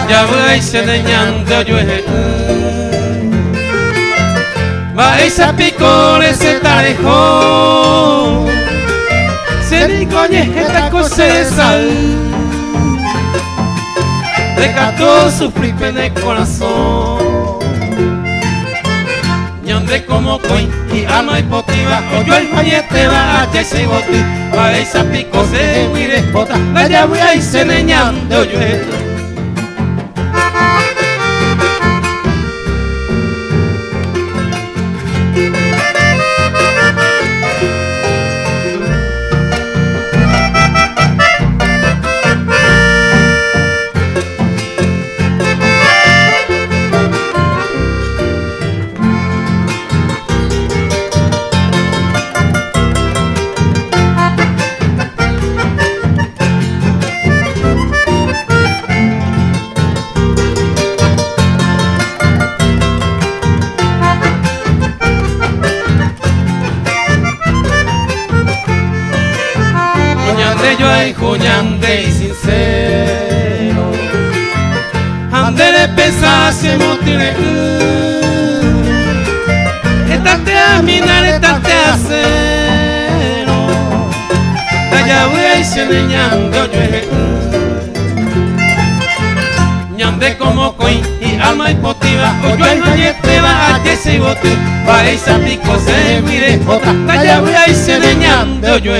ya voy señando yo vais a picores se tarejó se digoñe esta cosa de sal recató su flipe en el corazón ñande como coin y alma hipotiva yo el fallete va a que se bote vais a pico se mire bota la ya voy a irse leñando yo yo hay juñande y sincero ande de pesar se motile estate a minar estate a cero allá voy a irse leñando yo ñande como coin y alma hipotiva o yo el gallete va a que se bote va a irse a pico se mire allá voy a irse leñando yo